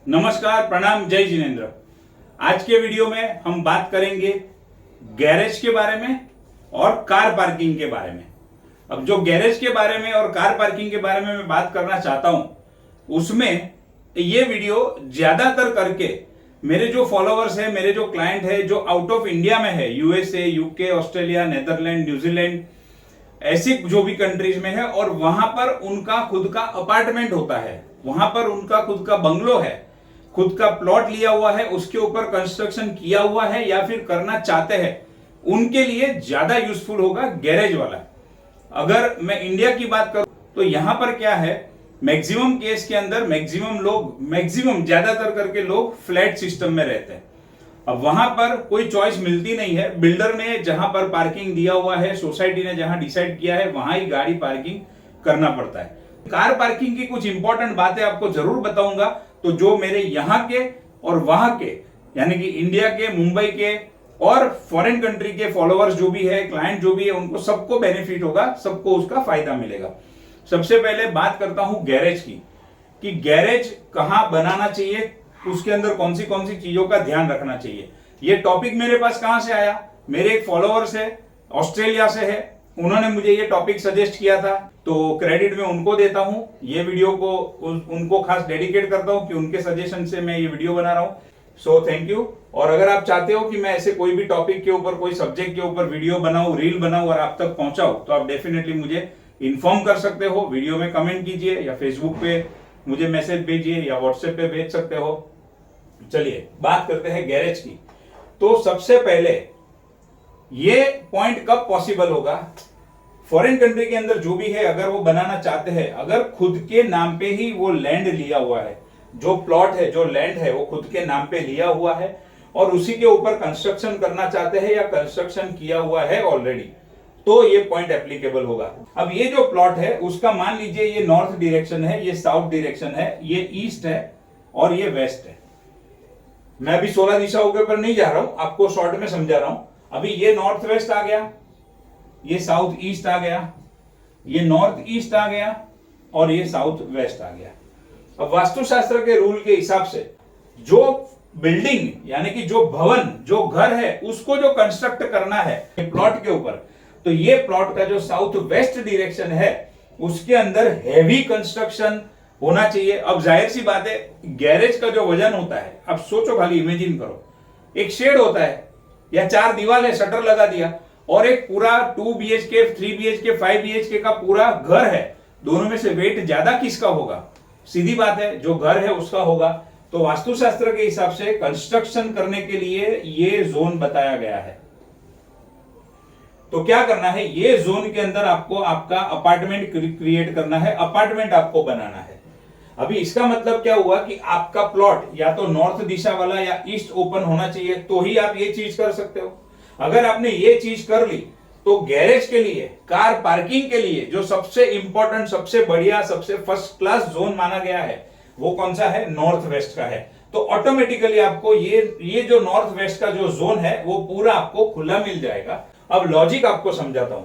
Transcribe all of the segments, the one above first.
नमस्कार, प्रणाम, जय जिनेन्द्र। आज के वीडियो में हम बात करेंगे गैरेज के बारे में और कार पार्किंग के बारे में। अब जो गैरेज के बारे में और कार पार्किंग के बारे में मैं बात करना चाहता हूं, उसमें ये वीडियो ज्यादातर करके मेरे जो फॉलोअर्स है, मेरे जो क्लाइंट है, जो आउट ऑफ इंडिया में है, USA, UK, Australia, Netherland, New Zealand, ऐसी जो भी कंट्रीज में है, और वहां पर उनका खुद का अपार्टमेंट होता है, वहां पर उनका खुद का बंगलो है, खुद का प्लॉट लिया हुआ है, उसके ऊपर कंस्ट्रक्शन किया हुआ है या फिर करना चाहते हैं, उनके लिए ज्यादा यूजफुल होगा गैरेज वाला। अगर मैं इंडिया की बात करूं तो यहां पर क्या है, मैक्सिमम केस के अंदर मैक्सिमम ज्यादातर करके लोग फ्लैट सिस्टम में रहते हैं। अब वहां पर कोई चॉइस मिलती नहीं है, बिल्डर ने जहां पर पार्किंग दिया हुआ है, सोसाइटी ने जहां डिसाइड किया है, वहां ही गाड़ी पार्किंग करना पड़ता है। कार पार्किंग की कुछ इंपॉर्टेंट बातें आपको जरूर बताऊंगा, तो जो मेरे यहाँ के और वहां के, यानी कि इंडिया के, मुंबई के और फॉरेन कंट्री के फॉलोअर्स जो भी है, क्लाइंट जो भी है, उनको सबको बेनिफिट होगा, सबको उसका फायदा मिलेगा। सबसे पहले बात करता हूं गैरेज की, कि गैरेज कहां बनाना चाहिए, उसके अंदर कौन सी चीजों का ध्यान रखना चाहिए। ये टॉपिक मेरे पास कहां से आया, मेरे एक फॉलोअर्स है, ऑस्ट्रेलिया से है, उन्होंने मुझे ये टॉपिक सजेस्ट किया था, तो क्रेडिट मैं उनको देता हूं। ये वीडियो को उनको खास डेडिकेट करता हूं कि उनके सजेशन से मैं ये वीडियो बना रहा हूं। So thank you. और अगर आप चाहते हो कि मैं ऐसे कोई भी टॉपिक के ऊपर, कोई सब्जेक्ट के ऊपर वीडियो बनाऊं, रील बनाऊं और आप तक पहुंचाऊं, तो आप डेफिनेटली मुझे इन्फॉर्म कर सकते हो। वीडियो में कमेंट कीजिए या फेसबुक पे मुझे मैसेज भेजिए या व्हाट्सएप पे भेज सकते हो। चलिए बात करते हैं गैरेज की। तो सबसे पहले ये पॉइंट कब पॉसिबल होगा, फॉरेन कंट्री के अंदर जो भी है, अगर वो बनाना चाहते हैं, अगर खुद के नाम पे ही वो लैंड लिया हुआ है, जो प्लॉट है, जो लैंड है, वो खुद के नाम पे लिया हुआ है और उसी के ऊपर कंस्ट्रक्शन करना चाहते हैं या कंस्ट्रक्शन किया हुआ है ऑलरेडी, तो ये पॉइंट एप्लीकेबल होगा। अब ये जो प्लॉट है उसका मान लीजिए ये नॉर्थ डायरेक्शन है, ये साउथ डायरेक्शन है, ये ईस्ट है और ये वेस्ट है। मैं अभी 16 दिशाओं के ऊपर नहीं जा रहा हूं, आपको शॉर्ट में समझा रहा हूं। अभी ये नॉर्थ वेस्ट आ गया, ये साउथ ईस्ट आ गया, ये नॉर्थ ईस्ट आ गया और ये साउथ वेस्ट आ गया। अब वास्तुशास्त्र के रूल के हिसाब से जो बिल्डिंग, यानी कि जो भवन, जो घर है, उसको जो कंस्ट्रक्ट करना है प्लॉट के ऊपर, तो ये प्लॉट का जो साउथ वेस्ट डायरेक्शन है उसके अंदर हैवी कंस्ट्रक्शन होना चाहिए। अब जाहिर सी बात है, गैरेज का जो वजन होता है, अब सोचो, खाली इमेजिन करो, एक शेड होता है या 4 दीवार है, शटर लगा दिया, और एक पूरा 2 BHK, 3 BHK, 5 BHK का पूरा घर है। दोनों में से वेट ज्यादा किसका होगा? सीधी बात है, जो घर है उसका होगा। तो वास्तुशास्त्र के हिसाब से कंस्ट्रक्शन करने के लिए ये जोन बताया गया है। तो क्या करना है, ये जोन के अंदर आपको आपका अपार्टमेंट क्रिएट करना है, अपार्टमेंट आपको बनाना है। अभी इसका मतलब क्या हुआ कि आपका प्लॉट या तो नॉर्थ दिशा वाला या ईस्ट ओपन होना चाहिए, तो ही आप ये चीज कर सकते हो। अगर आपने ये चीज कर ली तो गैरेज के लिए, कार पार्किंग के लिए जो सबसे इंपॉर्टेंट, सबसे बढ़िया, सबसे फर्स्ट क्लास जोन माना गया है, वो कौन सा है? नॉर्थ वेस्ट का है। तो ऑटोमेटिकली आपको ये जो नॉर्थ वेस्ट का जो जोन है वो पूरा आपको खुला मिल जाएगा। अब लॉजिक आपको समझाता हूं।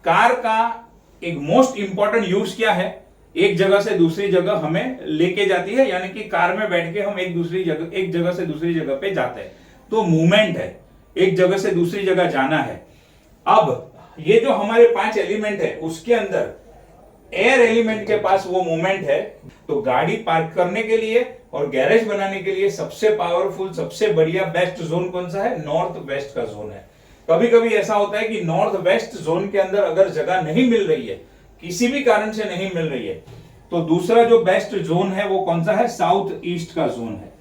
कार का एक मोस्ट इंपॉर्टेंट यूज क्या है? एक जगह से दूसरी जगह हमें लेके जाती है, यानी कि कार में बैठ के हम एक जगह से दूसरी जगह पे जाते हैं, तो मूवमेंट है, एक जगह से दूसरी जगह जाना है। अब ये जो हमारे 5 एलिमेंट है, उसके अंदर एयर एलिमेंट के पास वो मूवमेंट है। तो गाड़ी पार्क करने के लिए और गैरेज बनाने के लिए सबसे पावरफुल, सबसे बढ़िया, बेस्ट जोन कौन सा है? नॉर्थ वेस्ट का जोन है। कभी कभी ऐसा होता है कि नॉर्थ वेस्ट जोन के अंदर अगर जगह नहीं मिल रही है, किसी भी कारण से नहीं मिल रही है, तो दूसरा जो बेस्ट जोन है वो कौन सा है? साउथ ईस्ट का जोन है।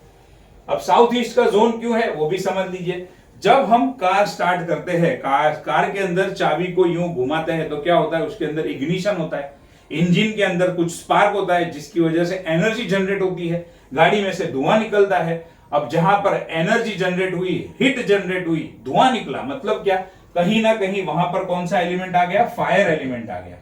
अब साउथ ईस्ट का जोन क्यों है वो भी समझ लीजिए। जब हम कार स्टार्ट करते हैं, कार के अंदर चाबी को यूं घुमाते हैं, तो क्या होता है? उसके अंदर इग्निशन होता है, इंजन के अंदर कुछ स्पार्क होता है, जिसकी वजह से एनर्जी जनरेट होती है, गाड़ी में से धुआं निकलता है। अब जहां पर एनर्जी जनरेट हुई, हिट जनरेट हुई, धुआं निकला, मतलब क्या? कहीं ना कहीं वहां पर कौन सा एलिमेंट आ गया? फायर एलिमेंट आ गया।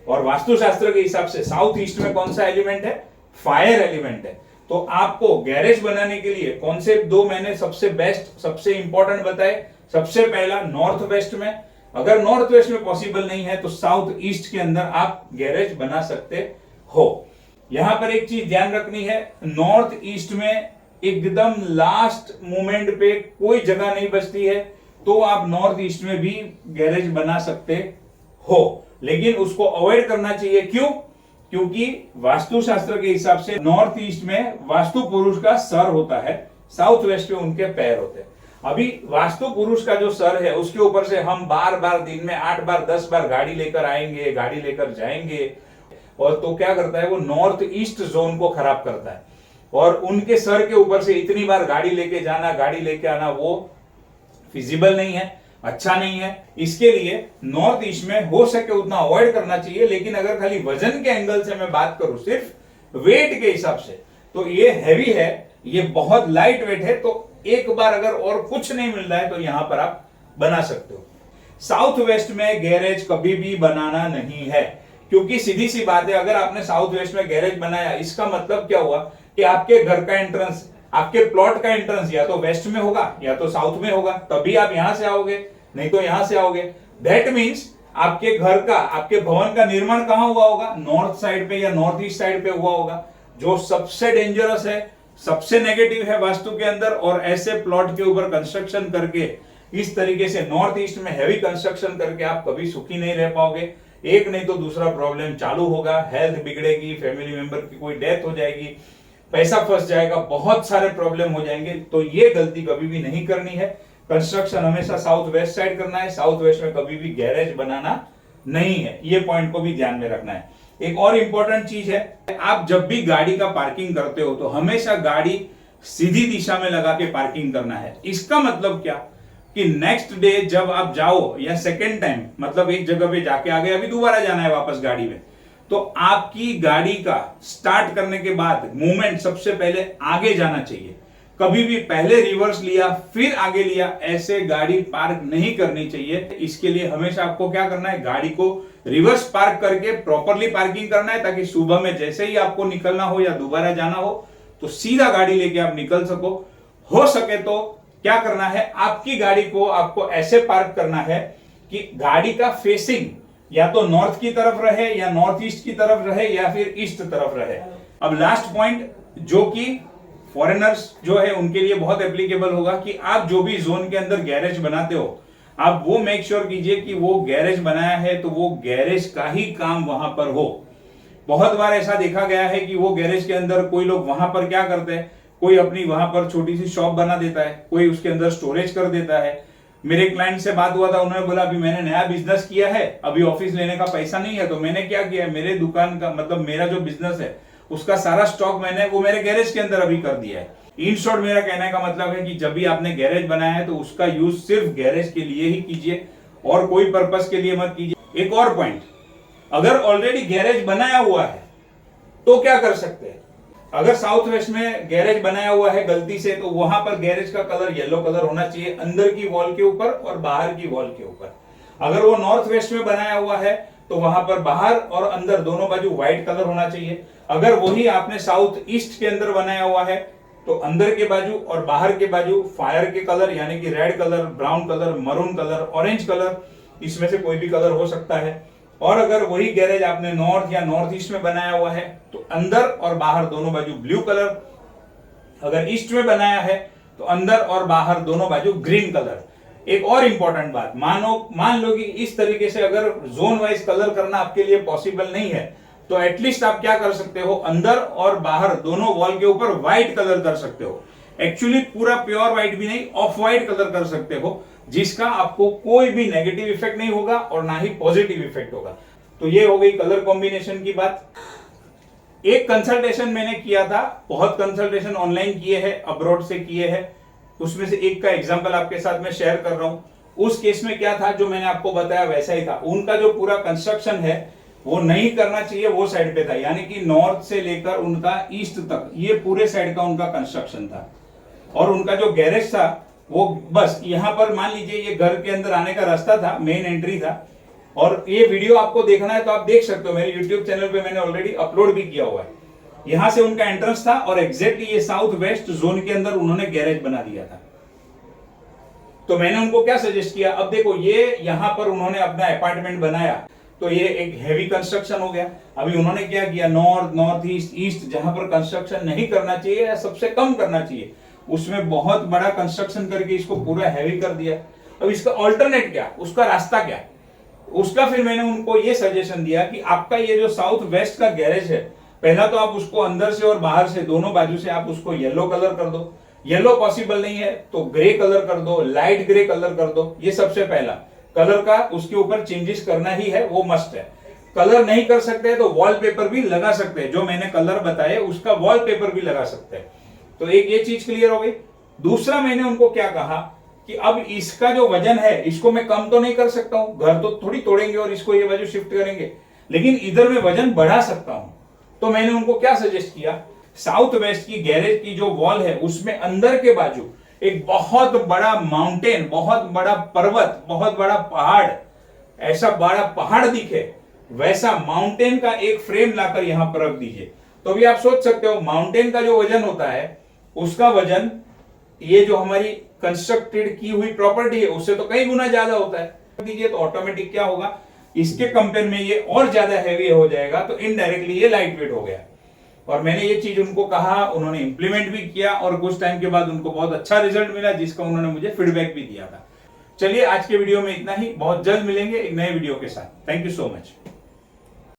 और वास्तुशास्त्र के हिसाब से साउथ ईस्ट में कौन सा एलिमेंट है? फायर एलिमेंट है। तो आपको गैरेज बनाने के लिए कौन से 2 मैंने सबसे बेस्ट, सबसे इंपॉर्टेंट बताए? सबसे पहला नॉर्थ वेस्ट में, अगर नॉर्थ वेस्ट में पॉसिबल नहीं है तो साउथ ईस्ट के अंदर आप गैरेज बना सकते हो। यहां पर एक चीज ध्यान रखनी है, नॉर्थ ईस्ट में एकदम लास्ट मोमेंट पे कोई जगह नहीं बचती है, तो आप नॉर्थ ईस्ट में भी गैरेज बना सकते हो, लेकिन उसको अवॉइड करना चाहिए। क्यों? क्योंकि वास्तुशास्त्र के हिसाब से नॉर्थ ईस्ट में वास्तु पुरुष का सर होता है, साउथ वेस्ट में उनके पैर होते हैं। अभी वास्तु पुरुष का जो सर है उसके ऊपर से हम बार बार दिन में 8 बार 10 बार गाड़ी लेकर आएंगे, गाड़ी लेकर जाएंगे, और तो क्या करता है वो नॉर्थ ईस्ट जोन को खराब करता है। और उनके सर के ऊपर से इतनी बार गाड़ी लेके जाना, गाड़ी लेके आना, वो फिजिबल नहीं है, अच्छा नहीं है। इसके लिए नॉर्थ ईस्ट में हो सके उतना अवॉइड करना चाहिए। लेकिन अगर खाली वजन के एंगल से मैं बात करूं, सिर्फ वेट के हिसाब से, तो ये हैवी है, ये बहुत लाइट वेट है, तो एक बार अगर और कुछ नहीं मिल रहा है तो यहां पर आप बना सकते हो। साउथ वेस्ट में गैरेज कभी भी बनाना नहीं है, क्योंकि सीधी सी बात है, अगर आपने साउथ वेस्ट में गैरेज बनाया, इसका मतलब क्या हुआ कि आपके घर का एंट्रेंस, आपके प्लॉट का एंट्रेंस या तो वेस्ट में होगा या तो साउथ में होगा, तभी आप यहां से आओगे, नहीं तो यहां से आओगे। दैट मीन्स आपके घर का, आपके भवन का निर्माण कहां हुआ होगा? नॉर्थ साइड पे या नॉर्थ ईस्ट साइड पे हुआ होगा, जो सबसे डेंजरस है, सबसे नेगेटिव है वास्तु के अंदर। और ऐसे प्लॉट के ऊपर कंस्ट्रक्शन करके, इस तरीके से नॉर्थ ईस्ट में हैवी कंस्ट्रक्शन करके आप कभी सुखी नहीं रह पाओगे। एक नहीं तो दूसरा प्रॉब्लम चालू होगा, हेल्थ बिगड़ेगी, फैमिली मेंबर की कोई डेथ हो जाएगी, पैसा फंस जाएगा, बहुत सारे प्रॉब्लम हो जाएंगे। तो ये गलती कभी भी नहीं करनी है। कंस्ट्रक्शन हमेशा साउथ वेस्ट साइड करना है, साउथ वेस्ट में कभी भी गैरेज बनाना नहीं है। ये पॉइंट को भी ध्यान में रखना है। एक और इंपॉर्टेंट चीज है, आप जब भी गाड़ी का पार्किंग करते हो तो हमेशा गाड़ी सीधी दिशा में लगा के पार्किंग करना है। इसका मतलब क्या कि नेक्स्ट डे जब आप जाओ, या सेकेंड टाइम, मतलब एक जगह पे जाके आ गए, अभी दोबारा जाना है वापस गाड़ी में, तो आपकी गाड़ी का स्टार्ट करने के बाद मूवमेंट सबसे पहले आगे जाना चाहिए। कभी भी पहले रिवर्स लिया फिर आगे लिया, ऐसे गाड़ी पार्क नहीं करनी चाहिए। इसके लिए हमेशा आपको क्या करना है, गाड़ी को रिवर्स पार्क करके प्रॉपरली पार्किंग करना है, ताकि सुबह में जैसे ही आपको निकलना हो या दोबारा जाना हो तो सीधा गाड़ी लेके आप निकल सको। हो सके तो क्या करना है, आपकी गाड़ी को आपको ऐसे पार्क करना है कि गाड़ी का फेसिंग या तो नॉर्थ की तरफ रहे, या नॉर्थ ईस्ट की तरफ रहे, या फिर ईस्ट तरफ रहे। अब लास्ट पॉइंट, जो कि फॉरेनर्स जो है उनके लिए बहुत एप्लीकेबल होगा, कि आप जो भी जोन के अंदर गैरेज बनाते हो, आप वो मेक श्योर कीजिए कि वो गैरेज बनाया है तो वो गैरेज का ही काम वहां पर हो। बहुत बार ऐसा देखा गया है कि वो गैरेज के अंदर कोई लोग वहां पर क्या करते हैं, कोई अपनी वहां पर छोटी सी शॉप बना देता है, कोई उसके अंदर स्टोरेज कर देता है। मेरे क्लाइंट से बात हुआ था, उन्होंने बोला अभी मैंने नया बिजनेस किया है, अभी ऑफिस लेने का पैसा नहीं है, तो मैंने क्या किया, मेरे दुकान का, मतलब मेरा जो बिजनेस है उसका सारा स्टॉक मैंने वो मेरे गैरेज के अंदर अभी कर दिया है। इन शॉर्ट मेरा कहने का मतलब है कि जब भी आपने गैरेज बनाया है तो उसका यूज सिर्फ गैरेज के लिए ही कीजिए, और कोई पर्पस के लिए मत कीजिए। एक और पॉइंट, अगर ऑलरेडी गैरेज बनाया हुआ है तो क्या कर सकते हैं, अगर साउथ वेस्ट में गैरेज बनाया हुआ है गलती से, तो वहां पर गैरेज का कलर येलो कलर होना चाहिए, अंदर की वॉल के ऊपर और बाहर की वॉल के ऊपर। अगर वो नॉर्थ वेस्ट में बनाया हुआ है तो वहां पर बाहर और अंदर दोनों बाजू व्हाइट कलर होना चाहिए। अगर वही आपने साउथ ईस्ट के अंदर बनाया हुआ है तो अंदर के बाजू और बाहर के बाजू फायर के कलर, यानी कि red colour, brown colour, maroon colour, orange colour, इसमें से कोई भी कलर हो सकता है। और अगर वही गैरेज आपने नॉर्थ या नॉर्थ ईस्ट में बनाया हुआ है तो अंदर और बाहर दोनों बाजू ब्लू कलर, अगर ईस्ट में बनाया है तो अंदर और बाहर दोनों बाजू ग्रीन कलर। एक और इंपॉर्टेंट बात, मान लो कि इस तरीके से अगर जोन वाइज कलर करना आपके लिए पॉसिबल नहीं है, तो एटलीस्ट आप क्या कर सकते हो, अंदर और बाहर दोनों वॉल के ऊपर व्हाइट कलर कर सकते हो। एक्चुअली पूरा प्योर व्हाइट भी नहीं, ऑफ व्हाइट कलर कर सकते हो, जिसका आपको कोई भी नेगेटिव इफेक्ट नहीं होगा और ना ही पॉजिटिव इफेक्ट होगा। तो ये हो गई कलर कॉम्बिनेशन की बात। एक कंसल्टेशन मैंने किया था, बहुत कंसल्टेशन ऑनलाइन किए हैं, अब्रॉड से किए हैं, उसमें से एक का एग्जांपल आपके साथ मैं शेयर कर रहा हूं। उस केस में क्या था, जो मैंने आपको बताया वैसा ही था। उनका जो पूरा कंस्ट्रक्शन है वो नहीं करना चाहिए वो साइड पे था, यानी कि नॉर्थ से लेकर उनका ईस्ट तक ये पूरे साइड का उनका कंस्ट्रक्शन था। और उनका जो गैरेज था वो बस यहाँ पर, मान लीजिए ये घर के अंदर आने का रास्ता था, मेन एंट्री था। और ये वीडियो आपको देखना है तो आप देख सकते हो, मेरे यूट्यूब चैनल पे मैंने ऑलरेडी अपलोड भी किया हुआ है। यहां से उनका एंट्रेंस था और एग्जैक्टली ये साउथ वेस्ट जोन के अंदर उन्होंने गैरेज बना दिया था। तो मैंने उनको क्या सजेस्ट किया, अब देखो ये यहां पर उन्होंने अपना अपार्टमेंट बनाया, तो ये एक हैवी कंस्ट्रक्शन हो गया। अभी उन्होंने क्या किया, नॉर्थ, नॉर्थ ईस्ट, ईस्ट जहां पर कंस्ट्रक्शन नहीं करना चाहिए या सबसे कम करना चाहिए उसमें बहुत बड़ा कंस्ट्रक्शन करके इसको पूरा हैवी कर दिया। अब इसका ऑल्टरनेट क्या, उसका रास्ता क्या, उसका फिर मैंने उनको ये सजेशन दिया कि आपका ये जो साउथ वेस्ट का गैरेज है, पहला तो आप उसको अंदर से और बाहर से दोनों बाजू से आप उसको येलो कलर कर दो। येलो पॉसिबल नहीं है तो ग्रे कलर कर दो, लाइट ग्रे कलर कर दो। ये सबसे पहला कलर का उसके ऊपर चेंजेस करना ही है, वो मस्ट है। कलर नहीं कर सकते तो वॉलपेपर भी लगा सकते हैं, जो मैंने कलर बताए उसका वॉलपेपर भी लगा सकते हैं। तो एक ये चीज क्लियर हो गई। दूसरा मैंने उनको क्या कहा कि अब इसका जो वजन है इसको मैं कम तो नहीं कर सकता हूं, घर तो थोड़ी तोड़ेंगे और इसको ये बाजू शिफ्ट करेंगे, लेकिन इधर मैं वजन बढ़ा सकता हूं। तो मैंने उनको क्या सजेस्ट किया, साउथ वेस्ट की गैरेज की जो वॉल है उसमें अंदर के बाजू एक बहुत बड़ा माउंटेन, बहुत बड़ा पर्वत, बहुत बड़ा पहाड़, ऐसा बड़ा पहाड़ दिखे वैसा माउंटेन का एक फ्रेम लाकर यहां पर रख दीजिए। तो भी आप सोच सकते हो माउंटेन का जो वजन होता है उसका वजन ये जो हमारी कंस्ट्रक्टेड की हुई प्रॉपर्टी है उससे तो कई गुना ज्यादा होता है। दीजिए तो ऑटोमेटिक क्या होगा, इसके कंपेयर में ये और ज्यादा हैवी हो जाएगा, तो इनडायरेक्टली ये लाइट वेट हो गया। और मैंने ये चीज उनको कहा, उन्होंने इंप्लीमेंट भी किया और कुछ टाइम के बाद उनको बहुत अच्छा रिजल्ट मिला, जिसका उन्होंने मुझे फीडबैक भी दिया था। चलिए आज के वीडियो में इतना ही, बहुत जल्द मिलेंगे एक नए वीडियो के साथ। Thank you so much.